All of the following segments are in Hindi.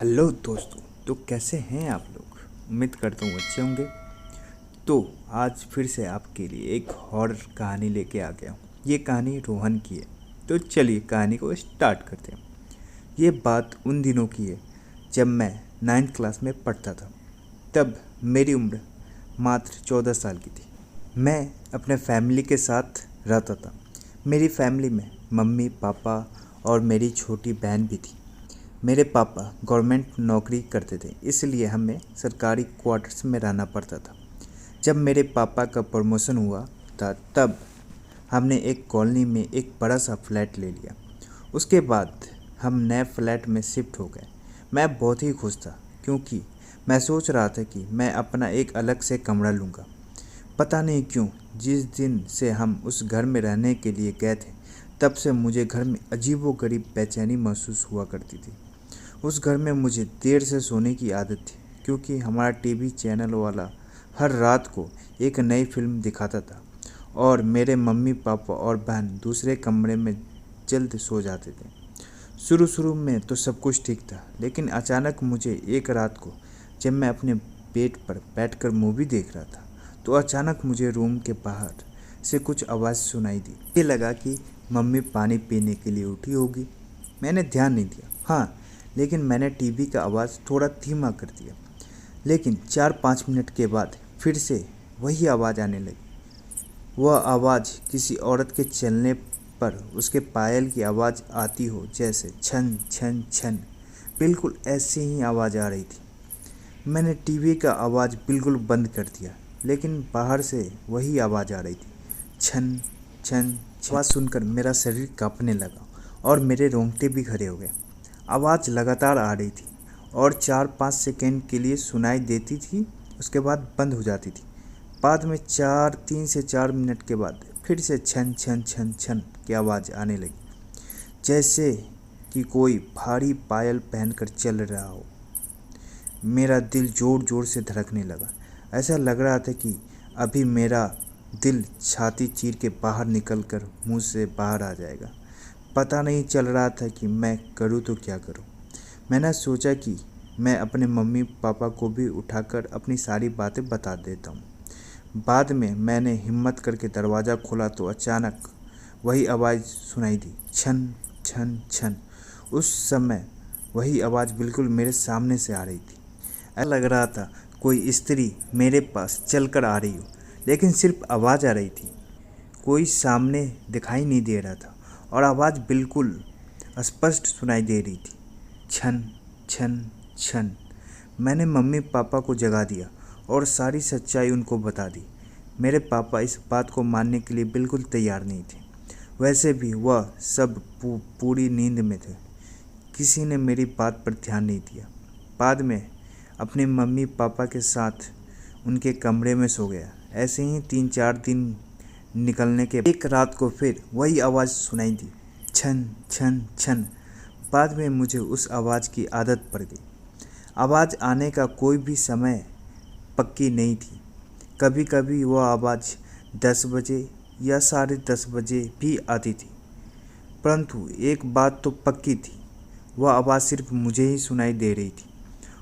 हेलो दोस्तों। तो कैसे हैं आप लोग? उम्मीद करता हूँ अच्छे होंगे। तो आज फिर से आपके लिए एक हॉरर कहानी लेके आ गया हूँ। ये कहानी रोहन की है। तो चलिए कहानी को स्टार्ट करते हैं। ये बात उन दिनों की है जब मैं 9th क्लास में पढ़ता था। तब मेरी उम्र मात्र 14 साल की थी। मैं अपने फैमिली के साथ रहता था। मेरी फैमिली में मम्मी पापा और मेरी छोटी बहन भी थी। मेरे पापा गवर्नमेंट नौकरी करते थे, इसलिए हमें सरकारी क्वार्टर्स में रहना पड़ता था। जब मेरे पापा का प्रमोशन हुआ था तब हमने एक कॉलोनी में एक बड़ा सा फ्लैट ले लिया। उसके बाद हम नए फ्लैट में शिफ्ट हो गए। मैं बहुत ही खुश था क्योंकि मैं सोच रहा था कि मैं अपना एक अलग से कमरा लूँगा। पता नहीं क्यों जिस दिन से हम उस घर में रहने के लिए गए थे तब से मुझे घर में अजीबोगरीब बेचैनी महसूस हुआ करती थी। उस घर में मुझे देर से सोने की आदत थी क्योंकि हमारा टीवी चैनल वाला हर रात को एक नई फिल्म दिखाता था और मेरे मम्मी पापा और बहन दूसरे कमरे में जल्द सो जाते थे। शुरू शुरू में तो सब कुछ ठीक था, लेकिन अचानक मुझे एक रात को जब मैं अपने बेड पर बैठकर मूवी देख रहा था तो अचानक मुझे रूम के बाहर से कुछ आवाज़ सुनाई दी। ये लगा कि मम्मी पानी पीने के लिए उठी होगी। मैंने ध्यान नहीं दिया, हाँ, लेकिन मैंने टीवी का आवाज़ थोड़ा धीमा कर दिया। लेकिन 4-5 मिनट के बाद फिर से वही आवाज़ आने लगी। वह आवाज़ किसी औरत के चलने पर उसके पायल की आवाज़ आती हो, जैसे छन छन छन। बिल्कुल ऐसी ही आवाज़ आ रही थी। मैंने टीवी का आवाज़ बिल्कुल बंद कर दिया, लेकिन बाहर से वही आवाज़ आ रही थी, छन छन छन। आवाज़ सुनकर मेरा शरीर कांपने लगा और मेरे रोंगटे भी खड़े हो गए। आवाज़ लगातार आ रही थी और 4-5 सेकंड के लिए सुनाई देती थी, उसके बाद बंद हो जाती थी। बाद में 3 से 4 मिनट के बाद फिर से छन छन छन छन की आवाज़ आने लगी, जैसे कि कोई भारी पायल पहनकर चल रहा हो। मेरा दिल ज़ोर ज़ोर से धड़कने लगा। ऐसा लग रहा था कि अभी मेरा दिल छाती चीर के बाहर निकलकर मुंह से बाहर आ जाएगा। पता नहीं चल रहा था कि मैं करूँ तो क्या करूँ। मैंने सोचा कि मैं अपने मम्मी पापा को भी उठाकर अपनी सारी बातें बता देता हूँ। बाद में मैंने हिम्मत करके दरवाज़ा खोला तो अचानक वही आवाज़ सुनाई दी, छन छन छन। उस समय वही आवाज़ बिल्कुल मेरे सामने से आ रही थी। ऐसा लग रहा था कोई स्त्री मेरे पास चलकर आ रही हो, लेकिन सिर्फ आवाज़ आ रही थी। कोई सामने दिखाई नहीं दे रहा था और आवाज़ बिल्कुल स्पष्ट सुनाई दे रही थी, छन छन छन। मैंने मम्मी पापा को जगा दिया और सारी सच्चाई उनको बता दी। मेरे पापा इस बात को मानने के लिए बिल्कुल तैयार नहीं थे। वैसे भी वह सब पूरी नींद में थे। किसी ने मेरी बात पर ध्यान नहीं दिया। बाद में अपने मम्मी पापा के साथ उनके कमरे में सो गया। ऐसे ही 3-4 दिन निकलने के एक रात को फिर वही आवाज़ सुनाई दी, छन छन छन। बाद में मुझे उस आवाज़ की आदत पड़ गई। आवाज़ आने का कोई भी समय पक्की नहीं थी। कभी कभी वह आवाज़ 10 बजे या 10:30 बजे भी आती थी, परंतु एक बात तो पक्की थी, वह आवाज़ सिर्फ मुझे ही सुनाई दे रही थी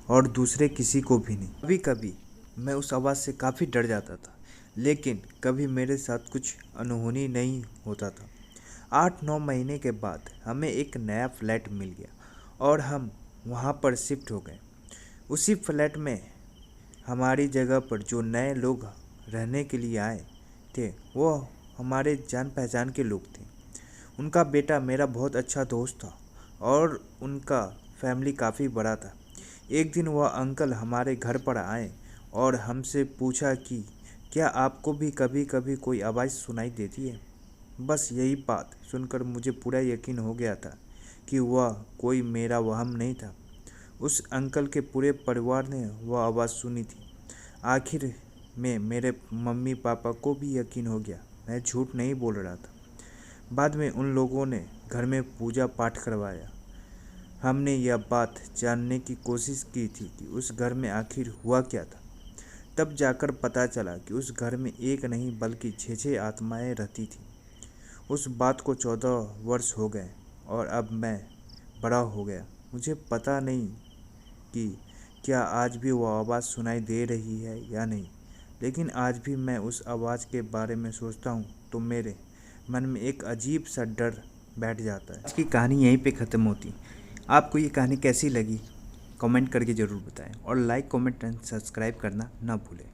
और दूसरे किसी को भी नहीं। कभी कभी मैं उस आवाज़ से काफ़ी डर जाता था, लेकिन कभी मेरे साथ कुछ अनहोनी नहीं होता था। 8-9 महीने के बाद हमें एक नया फ्लैट मिल गया और हम वहाँ पर शिफ्ट हो गए। उसी फ्लैट में हमारी जगह पर जो नए लोग रहने के लिए आए थे वो हमारे जान पहचान के लोग थे। उनका बेटा मेरा बहुत अच्छा दोस्त था और उनका फैमिली काफ़ी बड़ा था। एक दिन वह अंकल हमारे घर पर आए और हमसे पूछा कि क्या आपको भी कभी कभी कोई आवाज़ सुनाई देती है। बस यही बात सुनकर मुझे पूरा यकीन हो गया था कि वह कोई मेरा वहम नहीं था। उस अंकल के पूरे परिवार ने वह आवाज़ सुनी थी। आखिर में मेरे मम्मी पापा को भी यकीन हो गया, मैं झूठ नहीं बोल रहा था। बाद में उन लोगों ने घर में पूजा पाठ करवाया। हमने यह बात जानने की कोशिश की थी कि उस घर में आखिर हुआ क्या था। तब जाकर पता चला कि उस घर में एक नहीं बल्कि 6 आत्माएं रहती थी। उस बात को 14 वर्ष हो गए और अब मैं बड़ा हो गया। मुझे पता नहीं कि क्या आज भी वो आवाज़ सुनाई दे रही है या नहीं। लेकिन आज भी मैं उस आवाज़ के बारे में सोचता हूँ तो मेरे मन में एक अजीब सा डर बैठ जाता है। आज की कहानी यहीं पे ख़त्म होती। आपको ये कहानी कैसी लगी कमेंट करके ज़रूर बताएं और लाइक कमेंट एंड सब्सक्राइब करना ना भूलें।